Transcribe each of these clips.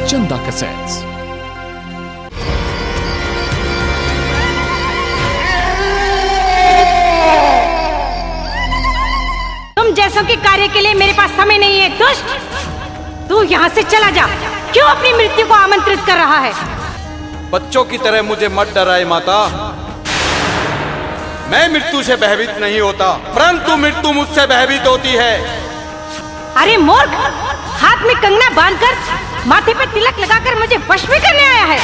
चंदा कैसेट्स। तुम जैसों के कार्य के लिए मेरे पास समय नहीं है दुष्ट। तू यहाँ से चला जा। क्यों अपनी मृत्यु को आमंत्रित कर रहा है? बच्चों की तरह मुझे मत डराए माता। मैं मृत्यु से भयभीत नहीं होता, परंतु मृत्यु मुझसे भयभीत होती है। अरे मूर्ख, हाथ में कंगना बांधकर, माथे पे तिलक लगाकर मुझे वश में करने आया है।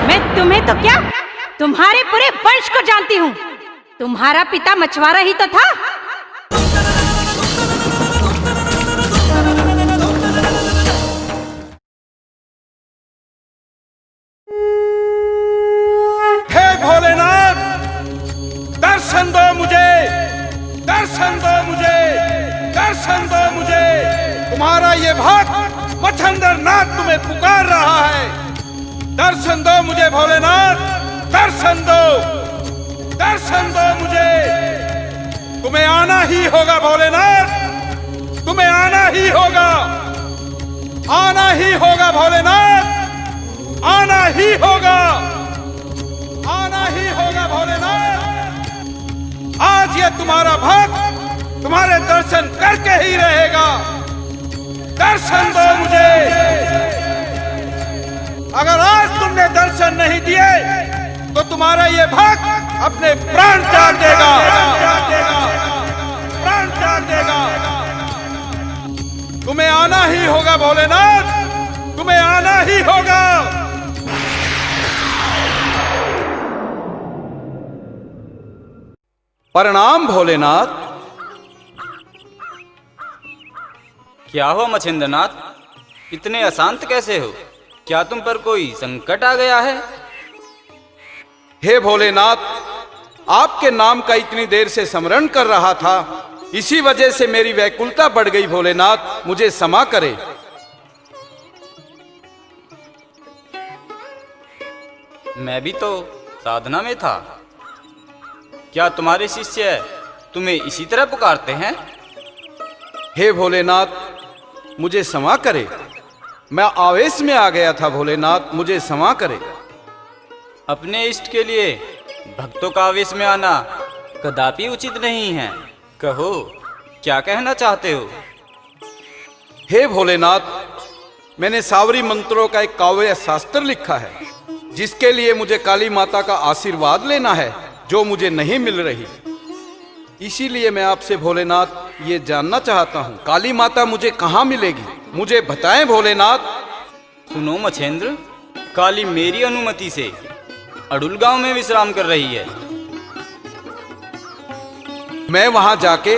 मैं तुम्हें तो क्या, तुम्हारे पूरे वंश को जानती हूँ। तुम्हारा पिता मछुआरा ही तो था। हे भोलेनाथ, दर्शन दो मुझे, दर्शन दो मुझे, दर्शन दो मुझे। तुम्हारा ये भक्त मच्छंदर नाथ तुम्हें पुकार रहा है। दर्शन दो मुझे भोलेनाथ, दर्शन दो, दर्शन दो मुझे। तुम्हें आना ही होगा भोलेनाथ, तुम्हें आना ही होगा, आना ही होगा भोलेनाथ, आना ही होगा, आना ही होगा भोलेनाथ। आज ये तुम्हारा भक्त तुम्हारे दर्शन करके ही रहेगा। दर्शन दो मुझे। अगर आज तुमने दर्शन नहीं दिए तो तुम्हारा ये भक्त अपने प्राण त्याग देगा, प्राण त्याग देगा। तुम्हें आना ही होगा भोलेनाथ, तुम्हें आना ही होगा। प्रणाम भोलेनाथ। क्या हो मच्छिंद्रनाथ, इतने अशांत कैसे हो? क्या तुम पर कोई संकट आ गया है? हे भोलेनाथ, आपके नाम का इतनी देर से स्मरण कर रहा था, इसी वजह से मेरी व्याकुलता बढ़ गई। भोलेनाथ, मुझे क्षमा करे। मैं भी तो साधना में था। क्या तुम्हारे शिष्य तुम्हें इसी तरह पुकारते हैं? हे भोलेनाथ, मुझे क्षमा करे। मैं आवेश में आ गया था भोलेनाथ, मुझे क्षमा करे। अपने इष्ट के लिए भक्तों का आवेश में आना कदापि उचित नहीं है। कहो, क्या कहना चाहते हो? हे भोलेनाथ, मैंने सावरी मंत्रों का एक काव्य शास्त्र लिखा है, जिसके लिए मुझे काली माता का आशीर्वाद लेना है, जो मुझे नहीं मिल रही। इसीलिए मैं आपसे भोलेनाथ ये जानना चाहता हूँ, काली माता मुझे कहाँ मिलेगी? मुझे बताएं भोलेनाथ। सुनो मच्छेंद्र, काली मेरी अनुमति से अड़ुल गांव में विश्राम कर रही है। मैं वहां जाके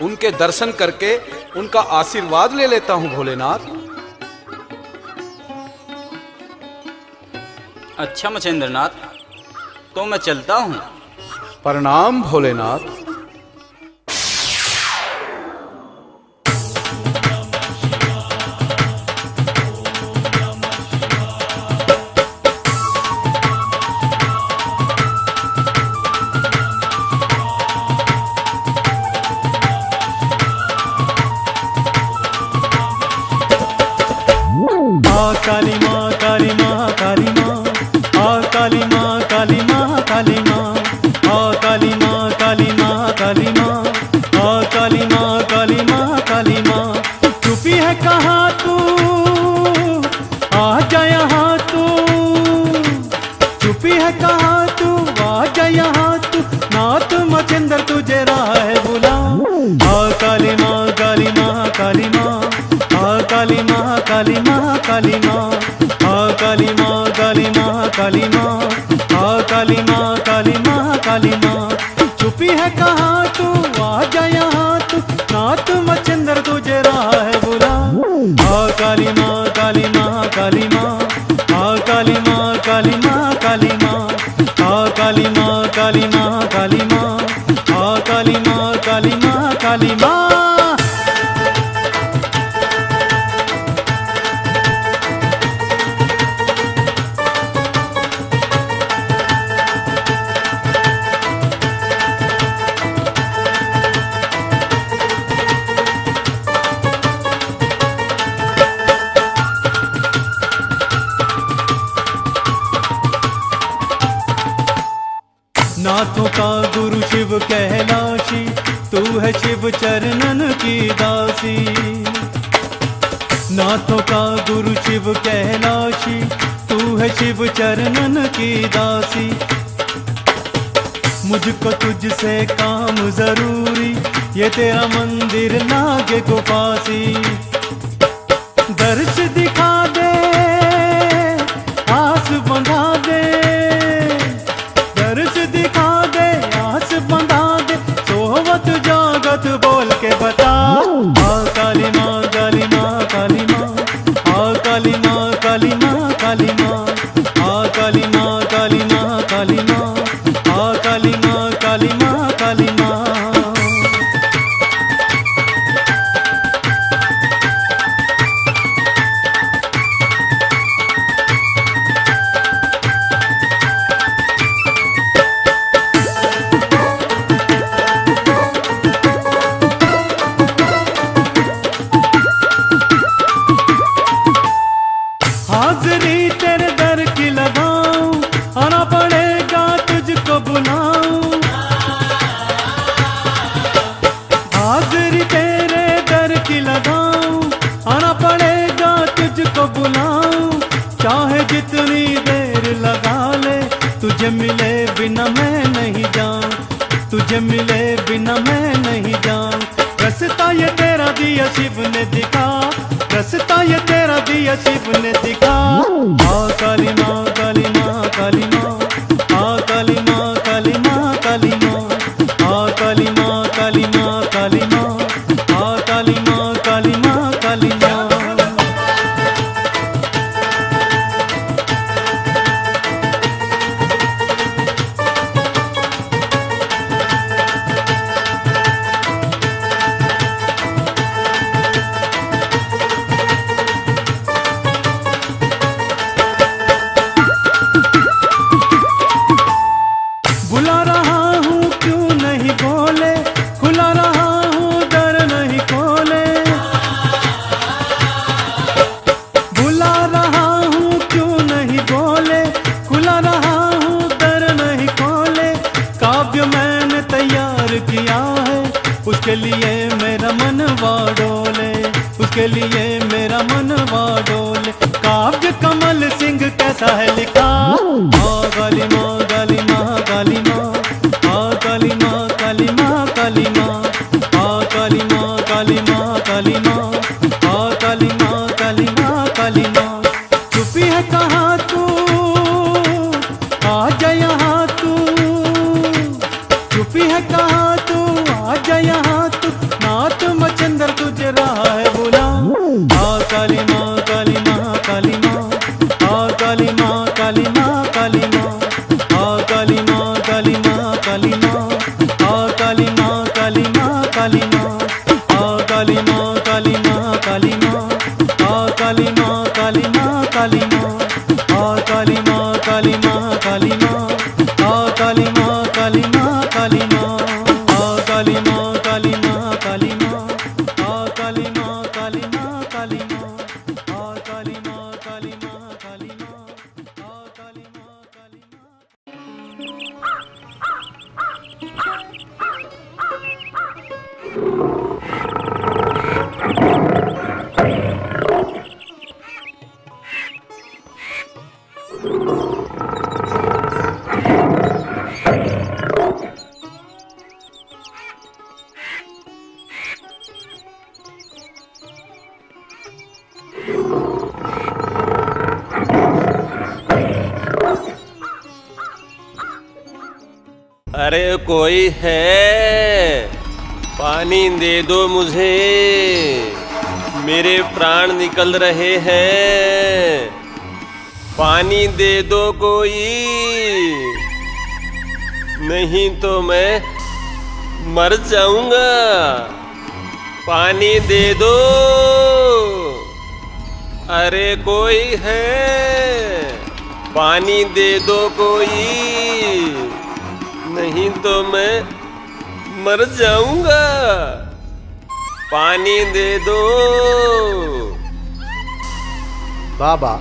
उनके दर्शन करके उनका आशीर्वाद ले लेता हूँ भोलेनाथ। अच्छा मच्छेंद्रनाथ, तो मैं चलता हूँ। प्रणाम भोलेनाथ। काली माँ, काली माँ, काली माँ, आ काली माँ, काली माँ, काली माँ, आ काली माँ, काली माँ, काली माँ, आ काली माँ, काली माँ, काली माँ। चुपी है कहाँ तू, आ जा यहाँ तू। चुपी है कहाँ तू, आ जा यहाँ तू। नाथ मच्छिंद्र तुझे राह है बुला। आ काली माँ, काली माँ, काली माँ, आ काली माँ, काली माँ, काली माँ, आ काली माँ, काली माँ, काली माँ, आ काली माँ, काली माँ, काली माँ। चुपी है कहाँ तू, आ जा यहाँ तू। नाथ मच्छिंद्र तुझे राह है बुला। आ काली माँ, काली माँ, काली माँ, आ काली माँ, काली माँ, काली माँ, आ काली माँ, काली माँ, काली माँ, आ काली माँ, काली माँ, काली माँ। नाथों का गुरु शिव कैलाशी, तू है शिव चरणन की दासी। नाथों का गुरु शिव कैलाशी, तू है शिव चरणन की दासी। मुझको तुझसे काम जरूरी, ये तेरा मंदिर लागे गुफासी। दर्श दिखा दे, आस बंधा दे, दर्श दिखा दे, आस बंधा दे, सोवत जागत बोल के बता। आ काली माँ काली माँ काली माँ, आ काली माँ काली माँ काली माँ, आ काली माँ काली माँ काली माँ, आ काली माँ काली माँ काली माँ। हाजरी तेरे दर की लगाऊं, आना पड़ेगा तुझको बुलाऊं। हाजरी तेरे दर की लगाऊं, आना पड़ेगा तुझको बुलाऊं। चाहे जितनी देर लगा ले, तुझे मिले बिना मैं नहीं जाऊं, तुझे मिले बिना मैं नहीं जाऊं। रास्ता ये तेरा दिया शिव ने दिखा, रास्ता ये तेरा दिया शिव ने दिखा। आ काली माँ काली माँ काली माँ, आ काली माँ काली माँ काली माँ, आ काली माँ काली माँ काली माँ, आ काली माँ काली माँ काली माँ। बुला रहा हूँ क्यों नहीं बोले, खुला रहा हूँ दर नहीं खोले। बुला रहा हूँ क्यों नहीं बोले, खुला रहा हूँ दर नहीं खोले। काव्य मैंने तैयार किया है, उसके लिए मेरा मनवा डोले, उसके लिए मेरा मनवा डोले। काव्य कमल सिंह कैसा है लिखा। आ काली माँ काली माँ काली माँ, आ काली माँ काली माँ काली माँ, आ काली माँ काली माँ काली माँ, आ काली माँ काली माँ काली माँ। छुपी है कहाँ तू, आ जा यहाँ तू, छुपी है कहाँ तू, आ जा यहाँ तू। नाथ मचंदर तुझे रहा है बुला। आ काली माँ काली माँ काली माँ, आ काली माँ काली माँ काली माँ, आ काली माँ काली माँ काली माँ, आ काली माँ काली माँ काली माँ, आ काली माँ काली माँ काली माँ, आ काली माँ काली माँ काली माँ, आ काली माँ काली माँ काली माँ, आ काली माँ काली माँ काली माँ, आ काली माँ काली माँ काली माँ, आ काली माँ काली माँ काली माँ, आ काली माँ काली माँ काली माँ, आ काली माँ काली माँ। अरे कोई है, पानी दे दो मुझे, मेरे प्राण निकल रहे हैं। पानी दे दो कोई, नहीं तो मैं मर जाऊंगा। पानी दे दो, अरे कोई है, पानी दे दो कोई, नहीं तो मैं मर जाऊंगा। पानी दे दो। बाबा,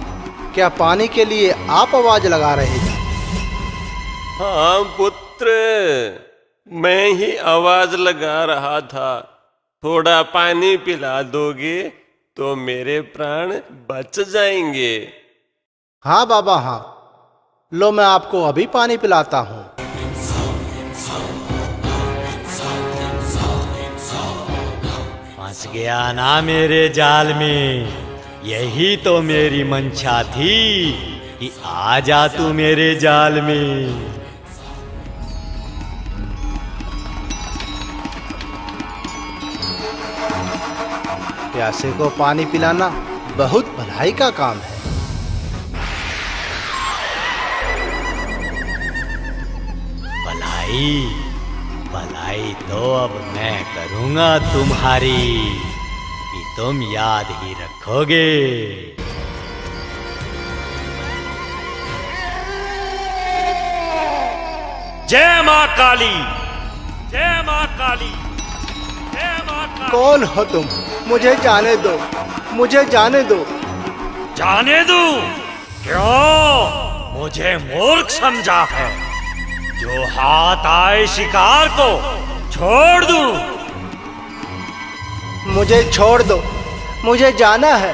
क्या पानी के लिए आप आवाज लगा रहे थे? हाँ पुत्र, पुत्र, मैं ही आवाज लगा रहा था। थोड़ा पानी पिला दोगे तो मेरे प्राण बच जाएंगे। हाँ बाबा हाँ, लो मैं आपको अभी पानी पिलाता हूँ। फंस गया ना मेरे जाल में, यही तो मेरी मंशा थी कि आ जा तू मेरे जाल में। प्यासे को पानी पिलाना बहुत भलाई का काम है। भलाई भलाई तो अब मैं करूंगा तुम्हारी, कि तुम याद ही रखोगे। जय मां काली, जय मां काली, जय मां काली। कौन हो तुम? मुझे जाने दो, मुझे जाने दो। जाने दूं? क्यों? मुझे मूर्ख समझा है? जो हाथ आए शिकार को छोड़ दूं? मुझे छोड़ दो, मुझे जाना है।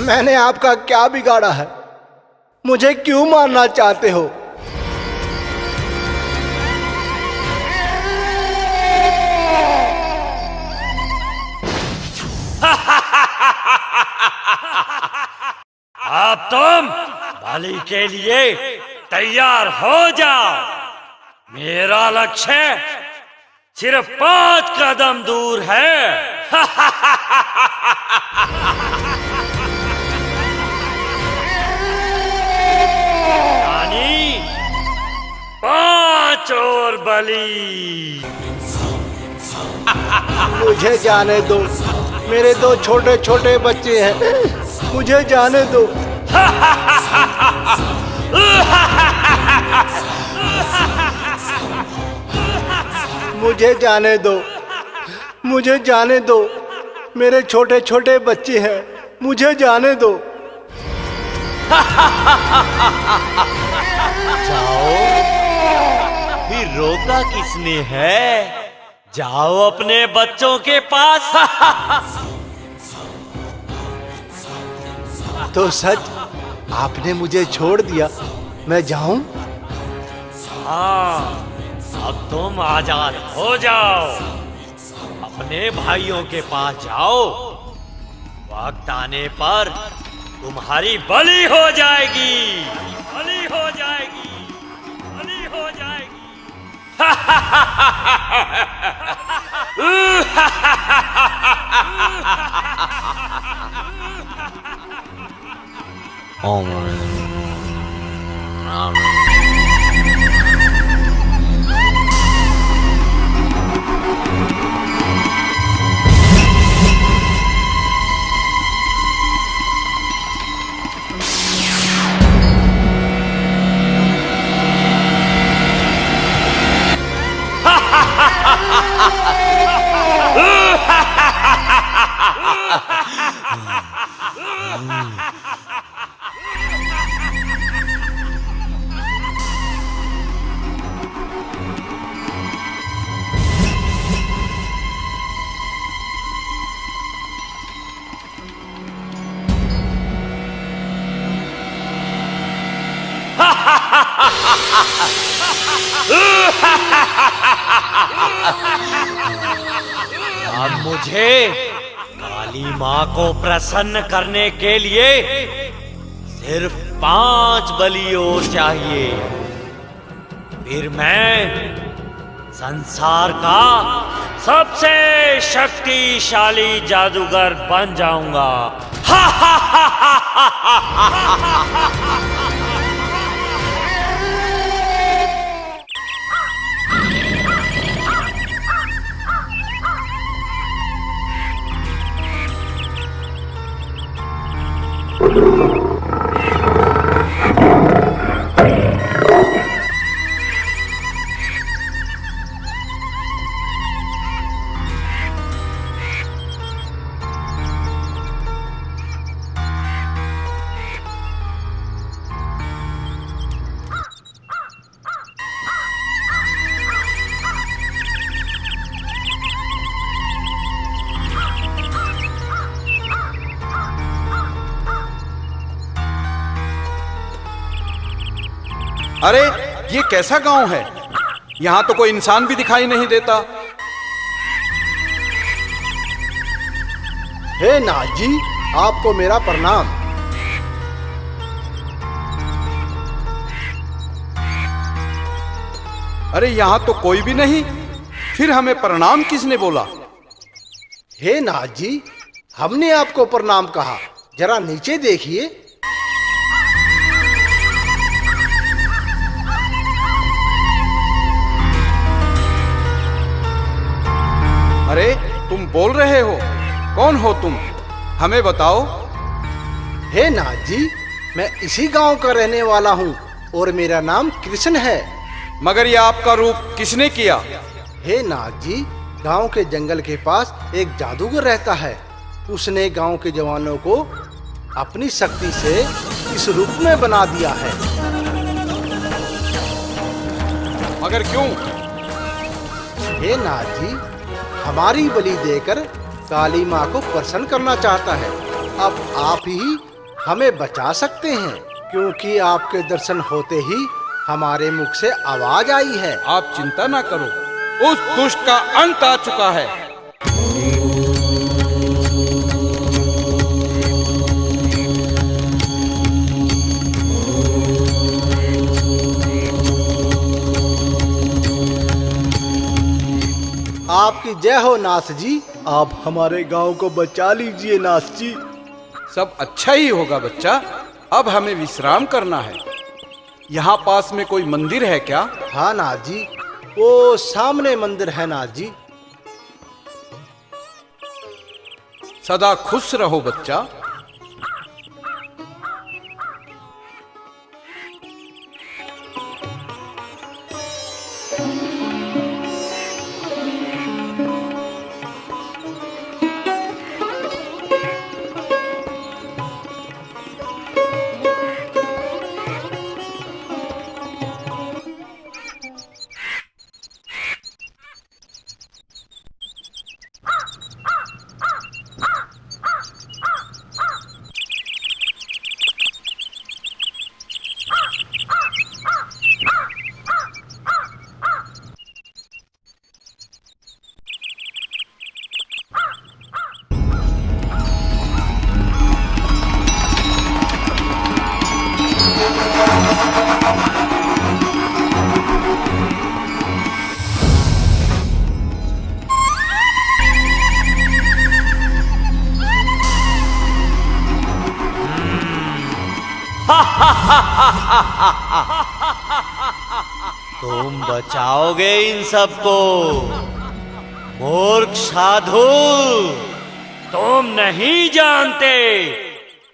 मैंने आपका क्या बिगाड़ा है? मुझे क्यों मारना चाहते हो? अब तुम बलि के लिए तैयार हो जाओ। मेरा लक्ष्य सिर्फ 5 कदम दूर है। यानी 5 और बलि। मुझे जाने दो, मेरे 2 छोटे छोटे बच्चे हैं। मुझे जाने दो। मुझे जाने दो, मुझे जाने दो। मेरे छोटे छोटे बच्चे हैं, मुझे जाने दो। जाओ, फिर रोका किसने है? जाओ अपने बच्चों के पास। तो सच आपने मुझे छोड़ दिया, मैं जाऊं? हाँ, अब तुम आजाद हो जाओ। अपने भाइयों के पास जाओ। वक्त आने पर तुम्हारी बलि हो जाएगी, बलि हो जाएगी, बलि हो जाएगी। अब मुझे काली मां को प्रसन्न करने के लिए सिर्फ 5 बलि और चाहिए। फिर मैं संसार का सबसे शक्तिशाली जादूगर बन जाऊंगा। अरे ये कैसा गांव है? यहाँ तो कोई इंसान भी दिखाई नहीं देता। हे नाथ जी, आपको मेरा प्रणाम। अरे यहाँ तो कोई भी नहीं, फिर हमें प्रणाम किसने बोला? हे नाथ जी, हमने आपको प्रणाम कहा, जरा नीचे देखिए। अरे तुम बोल रहे हो? कौन हो तुम? हमें बताओ। हे नाथ जी, मैं इसी गांव का रहने वाला हूँ और मेरा नाम कृष्ण है। मगर ये आपका रूप किसने किया? हे नाथ जी, गांव के जंगल के पास एक जादूगर रहता है। उसने गांव के जवानों को अपनी शक्ति से इस रूप में बना दिया है। मगर क्यों? हे नाथ जी, हमारी बलि देकर काली माँ को प्रसन्न करना चाहता है। अब आप ही हमें बचा सकते हैं, क्योंकि आपके दर्शन होते ही हमारे मुख से आवाज आई है। आप चिंता ना करो, उस दुष्ट का अंत आ चुका है। आपकी जय हो नाथ जी, आप हमारे गांव को बचा लीजिए नाथ जी। सब अच्छा ही होगा बच्चा, अब हमें विश्राम करना है। यहाँ पास में कोई मंदिर है क्या? हाँ नाथ जी, वो सामने मंदिर है नाथ जी। सदा खुश रहो बच्चा। तुम बचाओगे इन सबको? मूर्ख साधु, तुम नहीं जानते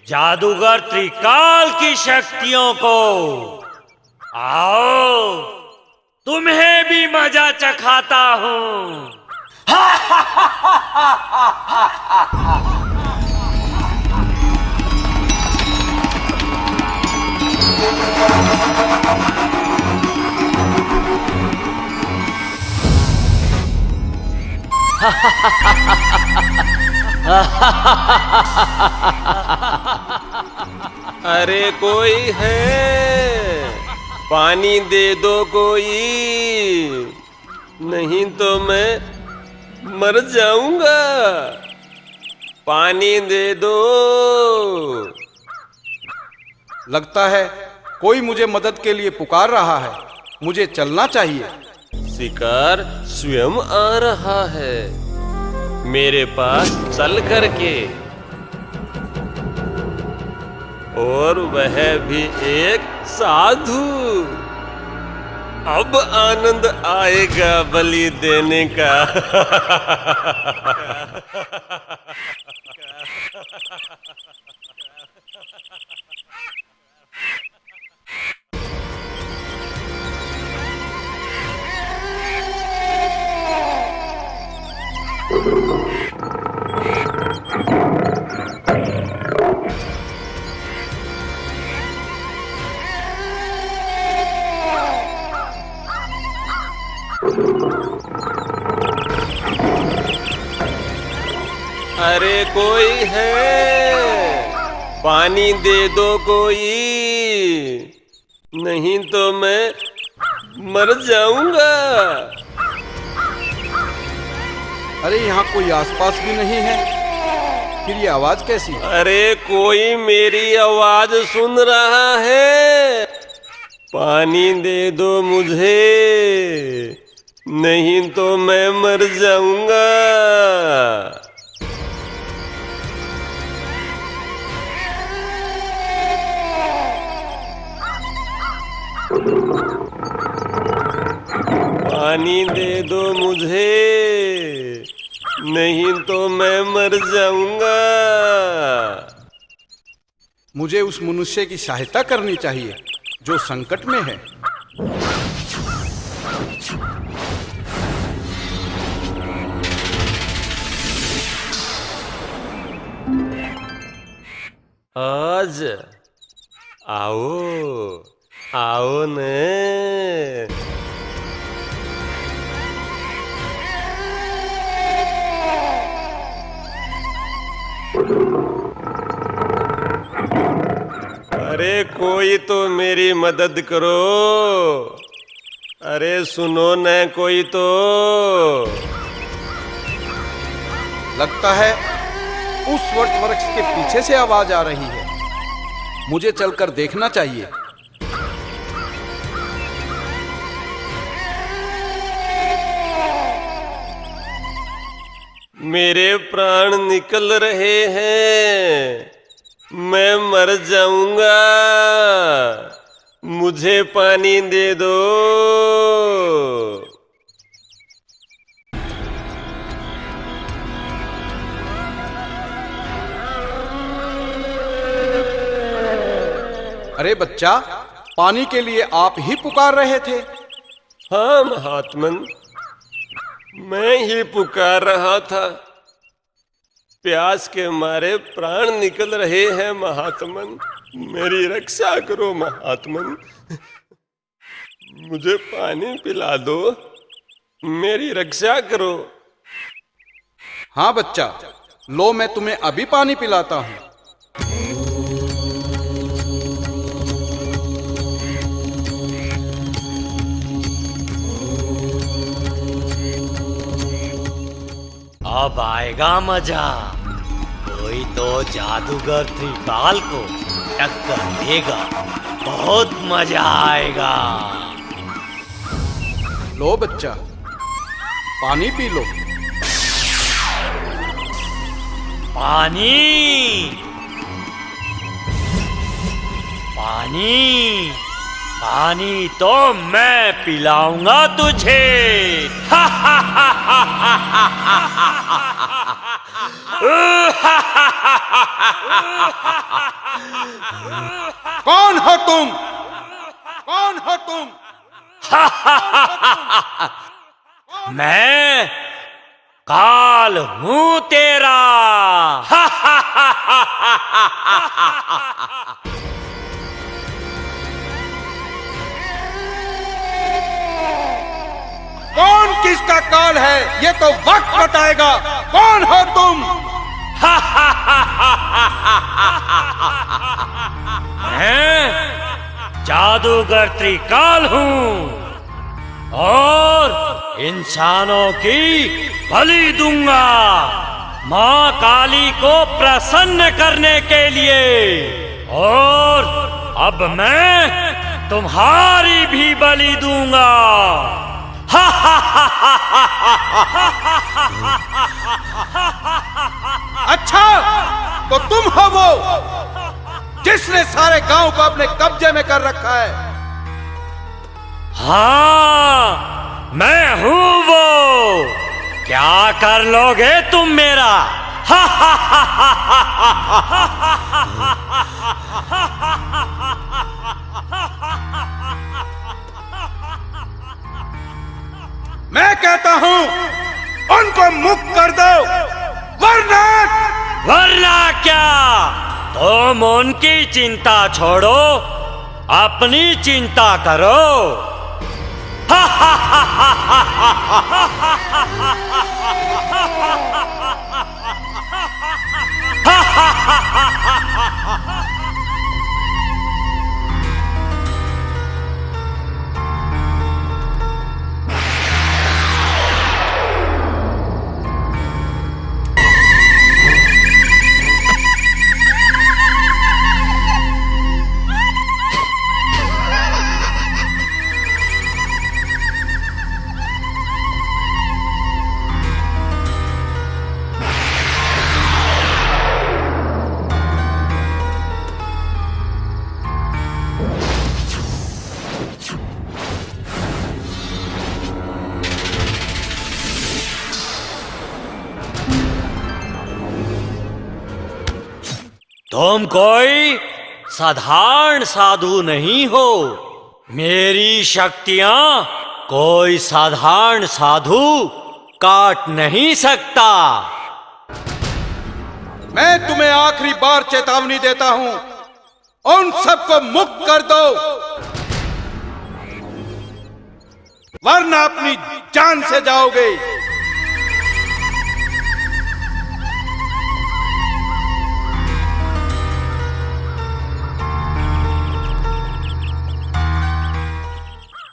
जादूगर त्रिकाल की शक्तियों को। आओ, तुम्हें भी मजा चखाता हूं। अरे कोई है? पानी दे दो कोई, नहीं तो मैं मर जाऊंगा। पानी दे दो। लगता है कोई मुझे मदद के लिए पुकार रहा है। मुझे चलना चाहिए। शिकार स्वयं आ रहा है मेरे पास चल करके, और वह भी एक साधु। अब आनंद आएगा बलि देने का। अरे कोई है? पानी दे दो कोई, नहीं तो मैं मर जाऊंगा। अरे यहाँ कोई आसपास भी नहीं है, फिर ये आवाज कैसी? अरे कोई मेरी आवाज सुन रहा है? पानी दे दो मुझे, नहीं तो मैं मर जाऊंगा। पानी दे दो मुझे, नहीं तो मैं मर जाऊंगा। मुझे उस मनुष्य की सहायता करनी चाहिए जो संकट में है। आज आओ आओ ने। अरे कोई तो मेरी मदद करो। अरे सुनो न कोई तो। लगता है उस वट वृक्ष के पीछे से आवाज आ रही है, मुझे चलकर देखना चाहिए। मेरे प्राण निकल रहे हैं, मैं मर जाऊंगा। मुझे पानी दे दो। अरे बच्चा, पानी के लिए आप ही पुकार रहे थे? हाँ महात्मन, मैं ही पुकार रहा था। प्यास के मारे प्राण निकल रहे हैं महात्मन, मेरी रक्षा करो महात्मन। मुझे पानी पिला दो, मेरी रक्षा करो। हाँ बच्चा, लो मैं तुम्हें अभी पानी पिलाता हूँ। अब आएगा मजा। कोई तो जादूगर त्रिकाल को टक्कर देगा, बहुत मजा आएगा। लो बच्चा, पानी पी लो। पानी पानी पानी तो मैं पिलाऊंगा तुझे। कौन हो तुम? कौन हो तुम? मैं काल हूं तेरा। कौन किसका काल है ये तो वक्त बताएगा। कौन हो तुम? मैं जादूगर त्रिकाल हूँ और इंसानों की बलि दूंगा माँ काली को प्रसन्न करने के लिए। और अब मैं तुम्हारी भी बलि दूंगा। अच्छा, तो तुम हो वो जिसने सारे गांव को अपने कब्जे में कर रखा है। हाँ, मैं हूँ वो। क्या कर लोगे तुम मेरा? मैं कहता हूँ उनको मुक्त कर दो, वरना क्या? तुम उनकी चिंता छोड़ो, अपनी चिंता करो। तुम कोई साधारण साधु नहीं हो। मेरी शक्तियां कोई साधारण साधु काट नहीं सकता। मैं तुम्हें आखिरी बार चेतावनी देता हूं, उन सबको मुक्त कर दो, वरना अपनी जान से जाओगे।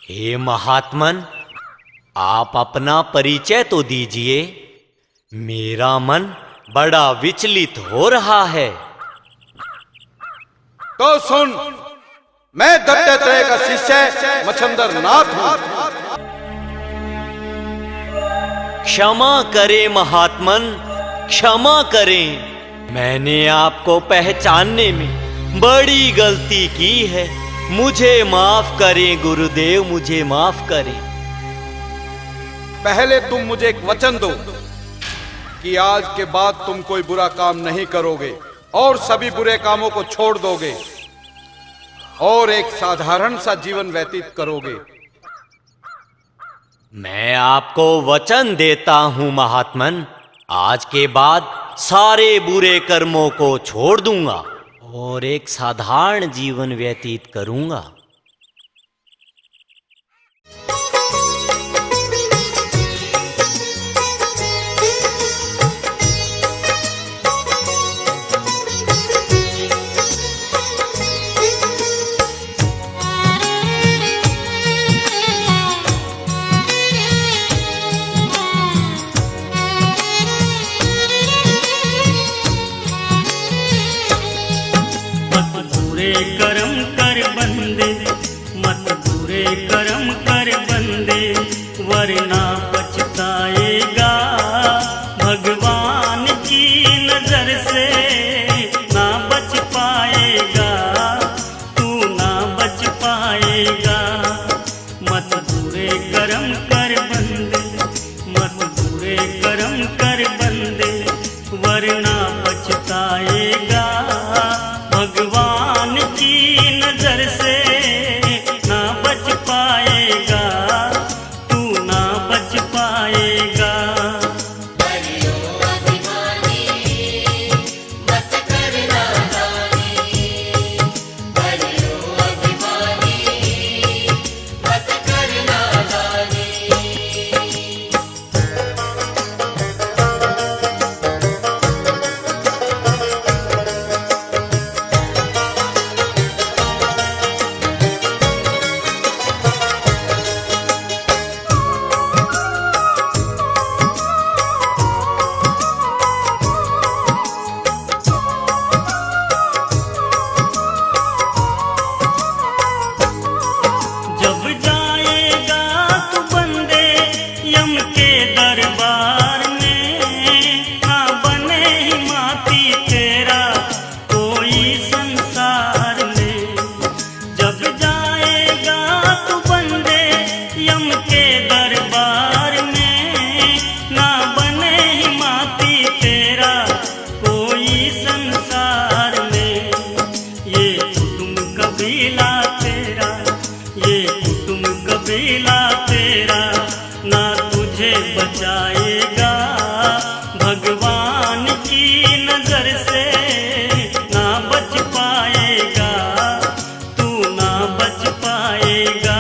हे महात्मन, आप अपना परिचय तो दीजिए। मेरा मन बड़ा विचलित हो रहा है। तो सुन, मैं दत्तात्रेय का शिष्य मच्छंदर नाथ हूं। क्षमा करें महात्मन, क्षमा करें। मैंने आपको पहचानने में बड़ी गलती की है। मुझे माफ करें गुरुदेव, मुझे माफ करें। पहले तुम मुझे एक वचन दो कि आज के बाद तुम कोई बुरा काम नहीं करोगे और सभी बुरे कामों को छोड़ दोगे और एक साधारण सा जीवन व्यतीत करोगे। मैं आपको वचन देता हूं महात्मन, आज के बाद सारे बुरे कर्मों को छोड़ दूंगा और एक साधारण जीवन व्यतीत करूंगा। करम कर बंदे, मत बुरे करम कर बंदे, वरना पछताएगा भगवान की नजर से ना बच पाएगा, तू ना बच पाएगा। मत बुरे कर्म कर बंदे, मत बुरे कर्म कर बंदे, वरना पछताएगा भगवान की नजर से ना बच पाएगा, तू ना बच पाएगा। बचाएगा भगवान की नजर से ना बच पाएगा, तू ना बच पाएगा।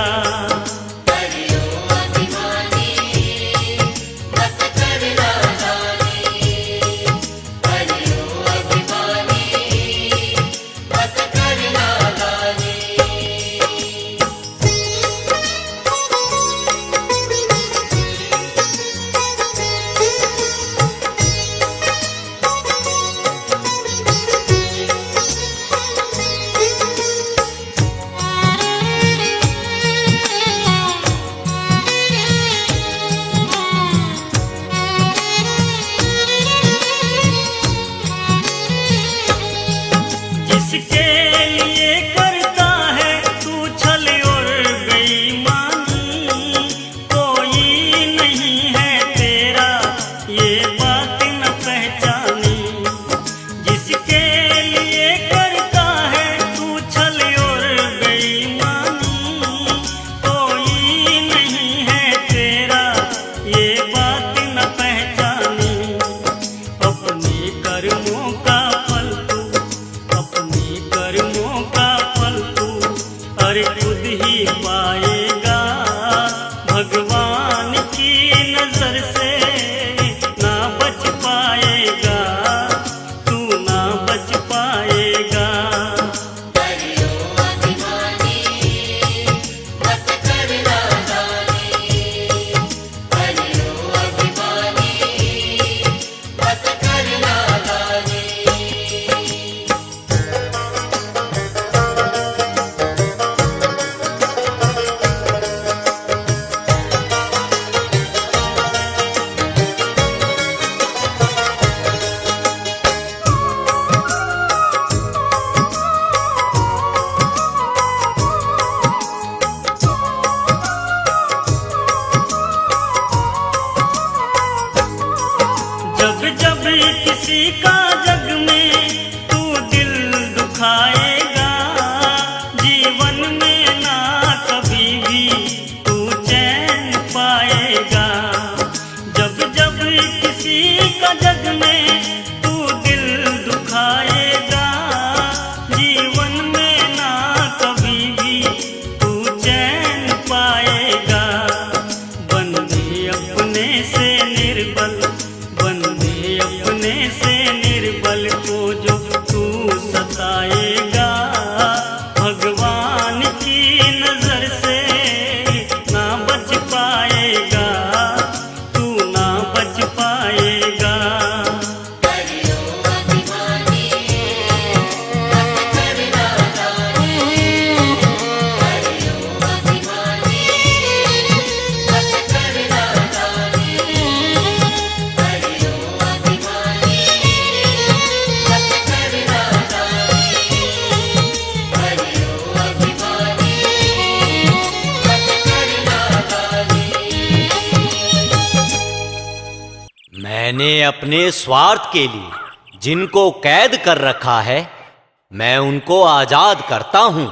किसी का जग में तू दिल दुखाएगा, जीवन में ना कभी भी तू चैन पाएगा। जब जब किसी का जग में तू दिल दुखाएगा, जीवन में ना कभी भी तू चैन पाएगा। बंदे अपने से निर्बल, बंदे अपने से निर्बल को जो तू सताएगा, भगवान की नजर से ना बच पाएगा, तू ना बच पाएगा। मैंने अपने स्वार्थ के लिए जिनको कैद कर रखा है, मैं उनको आजाद करता हूं।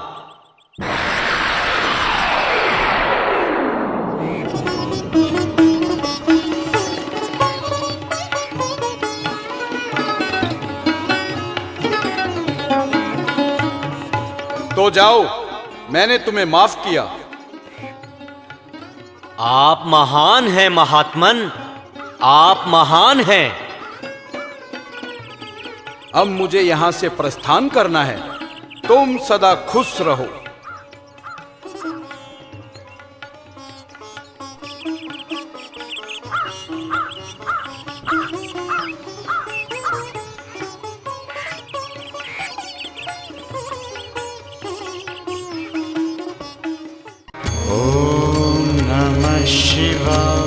तो जाओ, मैंने तुम्हें माफ किया। आप महान हैं महात्मन, आप महान हैं। अब मुझे यहां से प्रस्थान करना है। तुम सदा खुश रहो। ओम नमः शिवाय।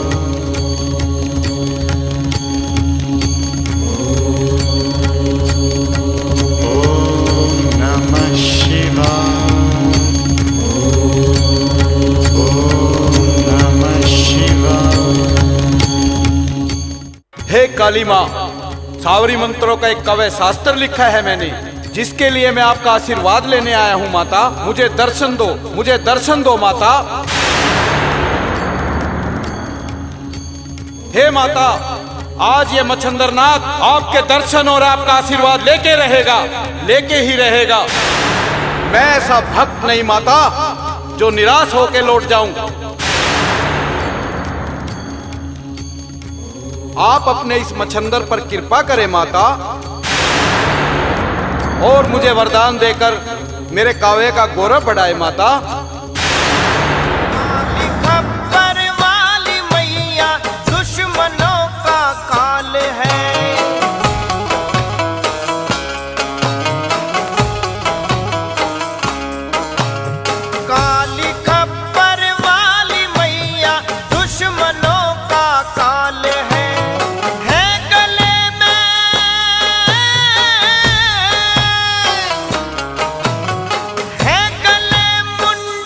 हे काली माँ, सावरी मंत्रों का एक काव्य शास्त्र लिखा है मैंने, जिसके लिए मैं आपका आशीर्वाद लेने आया हूँ माता। मुझे दर्शन दो, मुझे दर्शन दो माता। हे माता, आज ये मच्छंदरनाथ आपके दर्शन और आपका आशीर्वाद लेके रहेगा, लेके ही रहेगा। मैं ऐसा भक्त नहीं माता जो निराश होके लौट जाऊं। आप अपने इस मच्छंदर पर कृपा करें माता, और मुझे वरदान देकर मेरे काव्य का गौरव बढ़ाए माता। खप्पर वाली मैया दुश्मनों का काल है, काली खप्पर वाली मैया दुश्मनों का काल है। गले में है, गले मुंड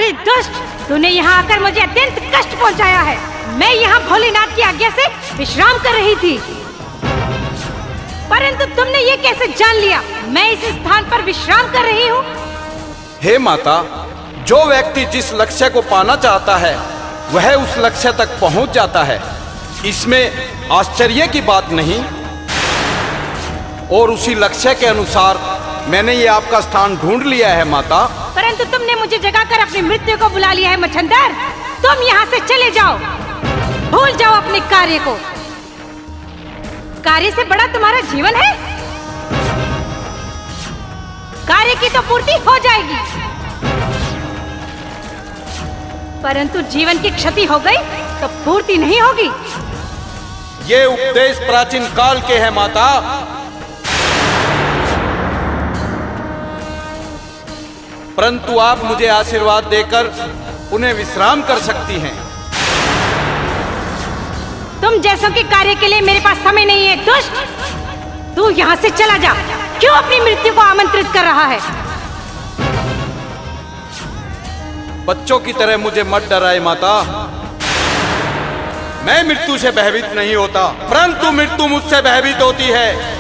अरे दुष्ट, तूने यहाँ आकर मुझे अत्यंत कष्ट पहुँचाया है। मैं यहाँ भोलेनाथ की आज्ञा से विश्राम कर रही थी, परंतु तुमने ये कैसे जान लिया मैं इस स्थान पर विश्राम कर रही हूँ? हे माता, जो व्यक्ति जिस लक्ष्य को पाना चाहता है वह उस लक्ष्य तक पहुंच जाता है, इसमें आश्चर्य की बात नहीं। और उसी लक्ष्य के अनुसार मैंने ये आपका स्थान ढूंढ लिया है माता। परंतु तुमने मुझे जगाकर अपनी मृत्यु को बुला लिया है मच्छंदर। तुम यहाँ से चले जाओ, भूल जाओ अपने कार्य को। कार्य से बड़ा तुम्हारा जीवन है। कार्य की तो पूर्ति हो जाएगी, परंतु जीवन की क्षति हो गई तो पूर्ति नहीं होगी। ये उपदेश प्राचीन काल के हैं माता। परंतु आप मुझे आशीर्वाद देकर उन्हें विश्राम कर सकती हैं। तुम जैसों के कार्य के लिए मेरे पास समय नहीं है दुष्ट। तू यहाँ से चला जा। क्यों अपनी मृत्यु को आमंत्रित कर रहा है? बच्चों की तरह मुझे मत डराए माता। मैं मृत्यु से भयभीत नहीं होता, परंतु मृत्यु मुझसे भयभीत होती है।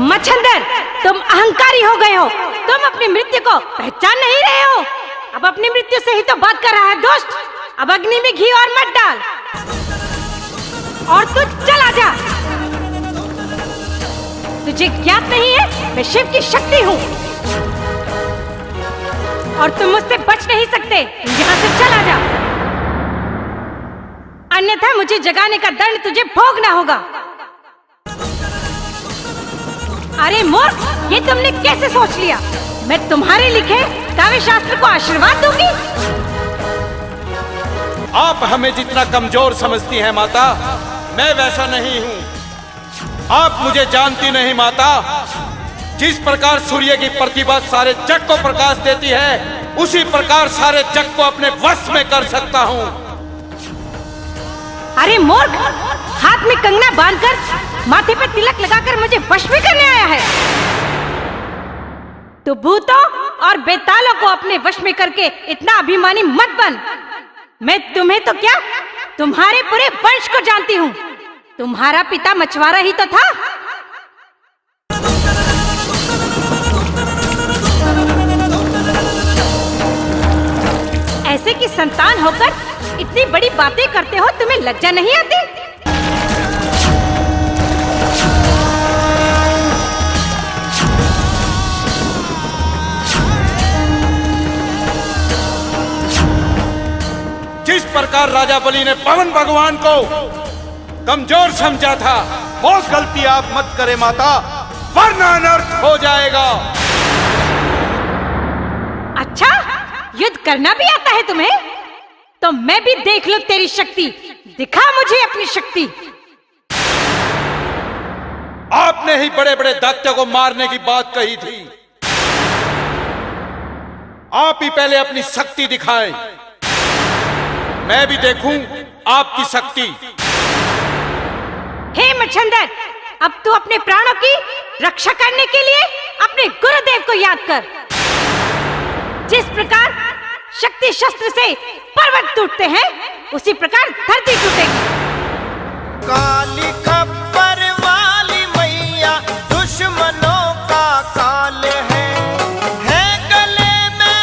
मच्छंदर, तुम अहंकारी हो गए हो। तुम अपनी मृत्यु को पहचान नहीं रहे हो। अब अपनी मृत्यु से ही तो बात कर रहा है दुष्ट। अब अग्नि में घी और मत डाल और तू चला जा। तुझे ज्ञात नहीं है मैं शिव की शक्ति हूँ और तुम मुझसे बच नहीं सकते। यहाँ से चला जा, अन्यथा मुझे जगाने का दंड तुझे भोगना होगा। अरे मूर्ख, ये तुमने कैसे सोच लिया मैं तुम्हारे लिखे काव्य शास्त्र को आशीर्वाद दूंगी? आप हमें जितना कमजोर समझती हैं माता, मैं वैसा नहीं हूँ। आप मुझे जानती नहीं माता। जिस प्रकार सूर्य की प्रतिभा सारे जग को प्रकाश देती है, उसी प्रकार सारे जग को अपने वश में कर सकता हूँ। अरे मूर्ख, हाथ में कंगना बांधकर माथे पर तिलक लगाकर मुझे वश में करने आया है। तो भूतों और बेतालों को अपने वश में करके इतना अभिमानी मत बन। मैं तुम्हें तो क्या, तुम्हारे पूरे वंश को जानती हूँ। तुम्हारा पिता मछुआरा ही तो था। ऐसे की संतान होकर इतनी बड़ी बातें करते हो, तुम्हें लज्जा नहीं आती? जिस प्रकार राजा बलि ने पवन भगवान को कमजोर समझा था, वो गलती आप मत करें माता, वरना अनर्थ हो जाएगा। अच्छा, युद्ध करना भी आता है तुम्हें? तो मैं भी देख लूं तेरी शक्ति। दिखा मुझे अपनी शक्ति। आपने ही बड़े बड़े दैत्य को मारने की बात कही थी। आप ही पहले अपनी शक्ति दिखाएं, मैं भी देखूं आपकी शक्ति। हे मच्छंदर, अब तू अपने प्राणों की रक्षा करने के लिए अपने गुरुदेव को याद कर। जिस प्रकार शक्ति शस्त्र से पर्वत टूटते हैं, उसी प्रकार धरती टूटेगी। काली खप्पर वाली मैया दुश्मनों का काल है गले में,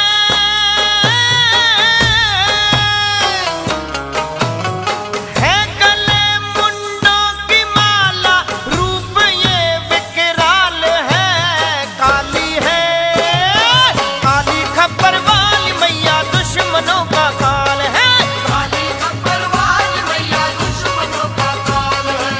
है गले मुंडों की माला, रूप ये विकराल है। काली है काली खप्पर वाली मैया दुश्मनों का काल है। काली खप्पर वाली मैया दुश्मनों का काल है।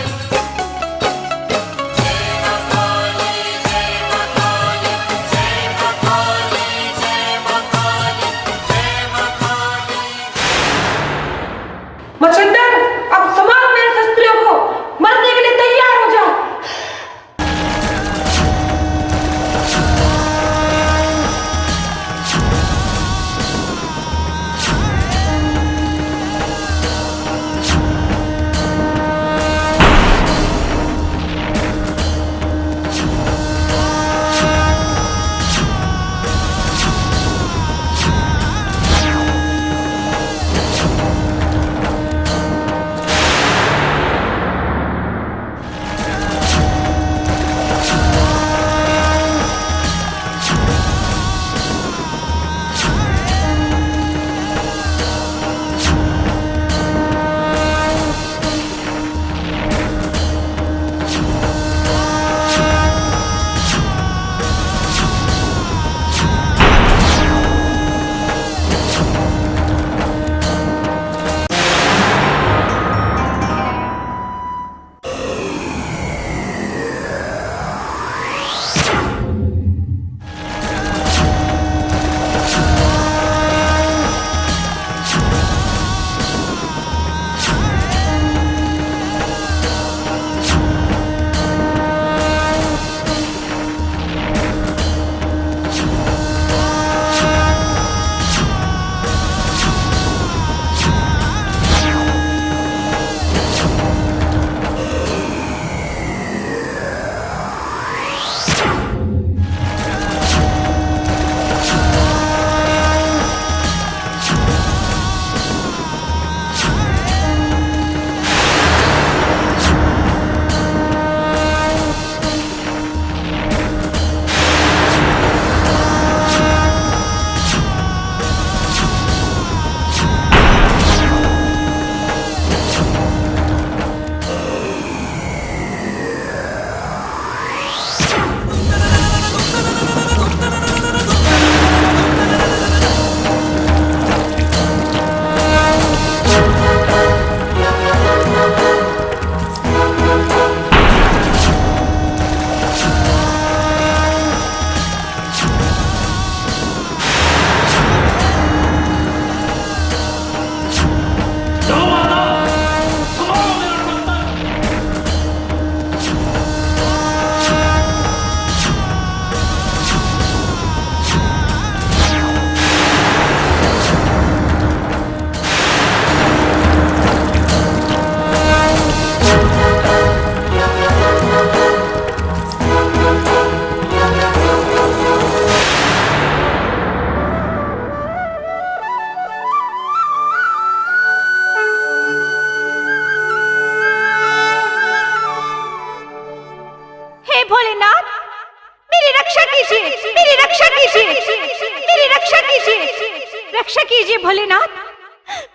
भोलेनाथ,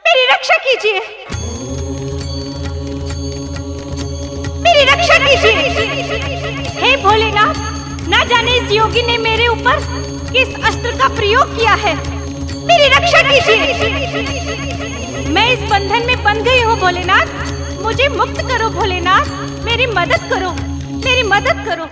मेरी रक्षा कीजिए, मेरी रक्षा कीजिए। हे भोलेनाथ, ना जाने इस योगी ने मेरे ऊपर किस अस्त्र का प्रयोग किया है, मेरी रक्षा कीजिए। मैं इस बंधन में बंध गई हूँ भोलेनाथ, मुझे मुक्त करो भोलेनाथ, मेरी मदद करो, मेरी मदद करो।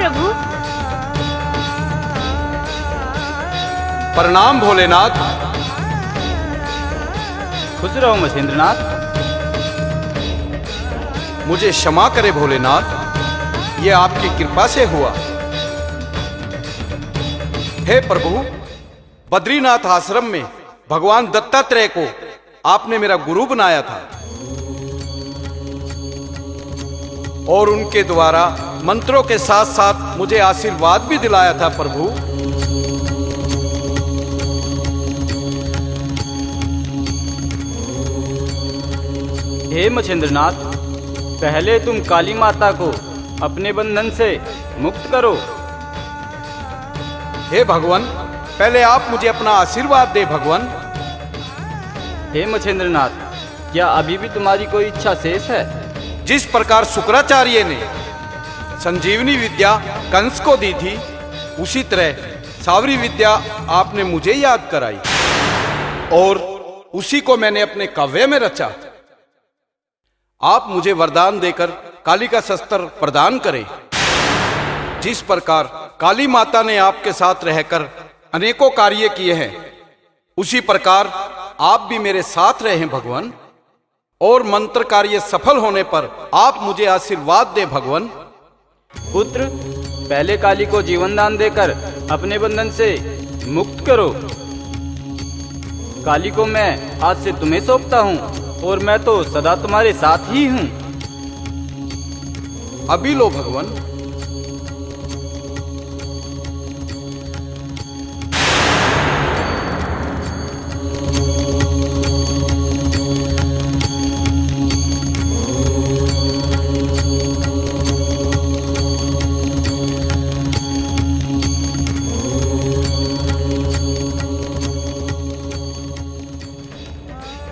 प्रभु। प्रणाम भोलेनाथ। खुश रहो मछेंद्रनाथ। मुझे क्षमा करे भोलेनाथ, ये आपकी कृपा से हुआ। हे प्रभु, बद्रीनाथ आश्रम में भगवान दत्तात्रेय को आपने मेरा गुरु बनाया था और उनके द्वारा मंत्रों के साथ साथ मुझे आशीर्वाद भी दिलाया था प्रभु। हे मछेंद्रनाथ, पहले तुम काली माता को अपने बंधन से मुक्त करो। हे भगवान, पहले आप मुझे अपना आशीर्वाद दे भगवान। हे मछेंद्रनाथ, क्या अभी भी तुम्हारी कोई इच्छा शेष है? जिस प्रकार शुक्राचार्य ने संजीवनी विद्या कंस को दी थी, उसी तरह सावरी विद्या आपने मुझे याद कराई और उसी को मैंने अपने काव्य में रचा। आप मुझे वरदान देकर काली का शस्त्र प्रदान करें। जिस प्रकार काली माता ने आपके साथ रहकर अनेकों कार्य किए हैं, उसी प्रकार आप भी मेरे साथ रहे भगवान और मंत्र कार्य सफल होने पर आप मुझे आशीर्वाद दे भगवान। पुत्र, पहले काली को जीवन दान देकर अपने बंधन से मुक्त करो। काली को मैं आज से तुम्हें सौंपता हूँ और मैं तो सदा तुम्हारे साथ ही हूँ। अभी लो भगवान।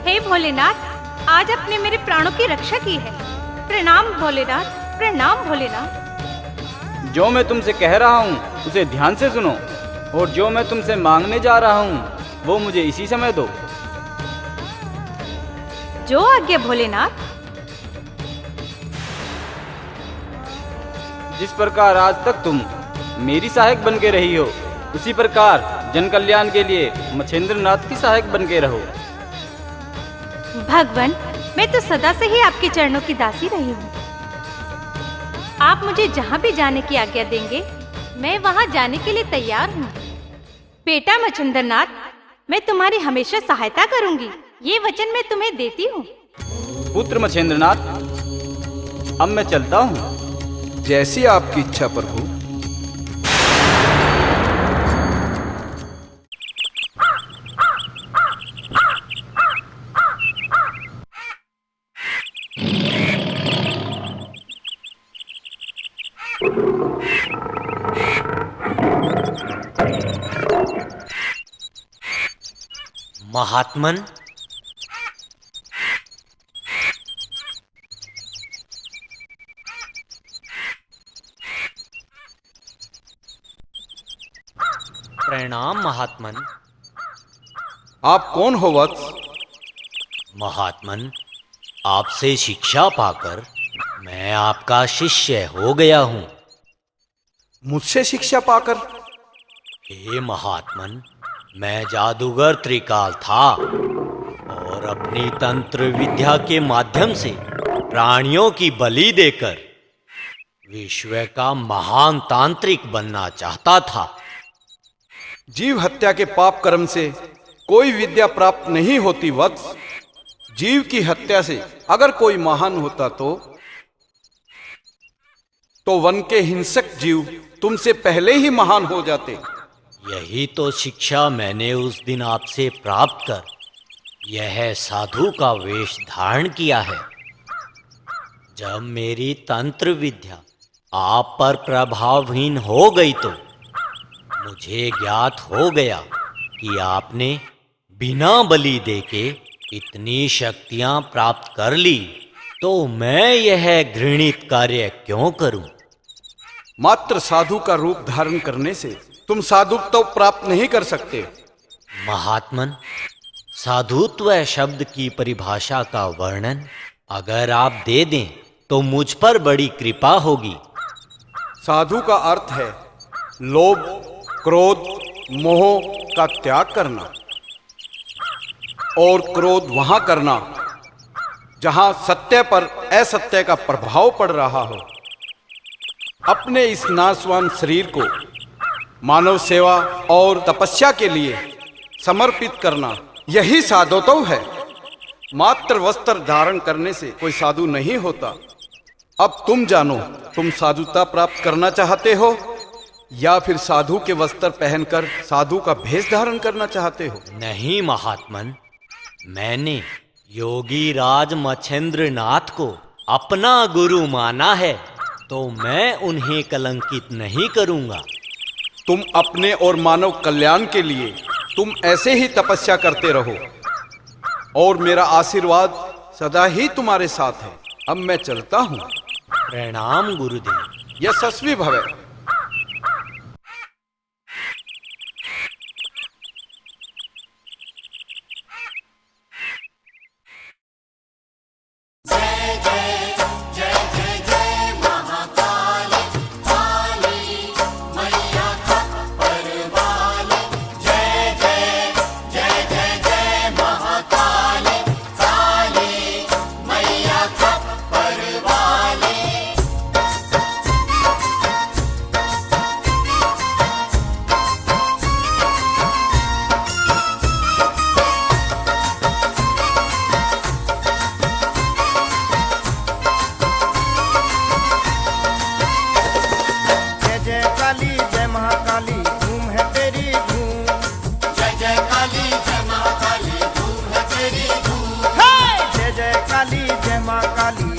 हे भोलेनाथ, आज आपने मेरे प्राणों की रक्षा की है। प्रणाम भोलेनाथ, प्रणाम भोलेनाथ। जो मैं तुमसे कह रहा हूँ उसे ध्यान से सुनो और जो मैं तुमसे मांगने जा रहा हूँ वो मुझे इसी समय दो। जो आज्ञा भोलेनाथ। जिस प्रकार आज तक तुम मेरी सहायक बन के रही हो, उसी प्रकार जन कल्याण के लिए मछेंद्रनाथ की सहायक बन के रहो। भगवान, मैं तो सदा से ही आपके चरणों की दासी रही हूँ। आप मुझे जहाँ भी जाने की आज्ञा देंगे, मैं वहाँ जाने के लिए तैयार हूँ। बेटा मछेंद्रनाथ, मैं तुम्हारी हमेशा सहायता करूँगी, ये वचन मैं तुम्हें देती हूँ। पुत्र मछेंद्रनाथ, अब मैं चलता हूँ। जैसी आपकी इच्छा प्रभु। महात्मन, प्रणाम महात्मन। आप कौन हो वत्स? महात्मन, आपसे शिक्षा पाकर मैं आपका शिष्य हो गया हूँ। मुझसे शिक्षा पाकर? हे महात्मन, मैं जादूगर त्रिकाल था और अपनी तंत्र विद्या के माध्यम से प्राणियों की बलि देकर विश्व का महान तांत्रिक बनना चाहता था। जीव हत्या के पाप कर्म से कोई विद्या प्राप्त नहीं होती वत्स। जीव की हत्या से अगर कोई महान होता तो वन के हिंसक जीव तुमसे पहले ही महान हो जाते। यही तो शिक्षा मैंने उस दिन आपसे प्राप्त कर यह साधु का वेश धारण किया है। जब मेरी तंत्र विद्या आप पर प्रभावहीन हो गई तो मुझे ज्ञात हो गया कि आपने बिना बलि देके इतनी शक्तियां प्राप्त कर ली, तो मैं यह घृणित कार्य क्यों करूं? मात्र साधु का रूप धारण करने से तुम साधुत्व तो प्राप्त नहीं कर सकते। महात्मन, साधुत्व शब्द की परिभाषा का वर्णन अगर आप दे दें तो मुझ पर बड़ी कृपा होगी। साधु का अर्थ है लोभ, क्रोध, मोह का त्याग करना। और क्रोध वहां करना जहां सत्य पर असत्य का प्रभाव पड़ रहा हो। अपने इस नाशवान शरीर को मानव सेवा और तपस्या के लिए समर्पित करना, यही साधुत्व है। मात्र वस्त्र धारण करने से कोई साधु नहीं होता। अब तुम जानो, तुम साधुता प्राप्त करना चाहते हो या फिर साधु के वस्त्र पहनकर साधु का भेष धारण करना चाहते हो? नहीं महात्मन, मैंने योगी राज मच्छेंद्र नाथ को अपना गुरु माना है, तो मैं उन्हें कलंकित नहीं करूंगा। तुम अपने और मानव कल्याण के लिए तुम ऐसे ही तपस्या करते रहो और मेरा आशीर्वाद सदा ही तुम्हारे साथ है। अब मैं चलता हूं। प्रणाम गुरुदेव। यशस्वी भवे। काली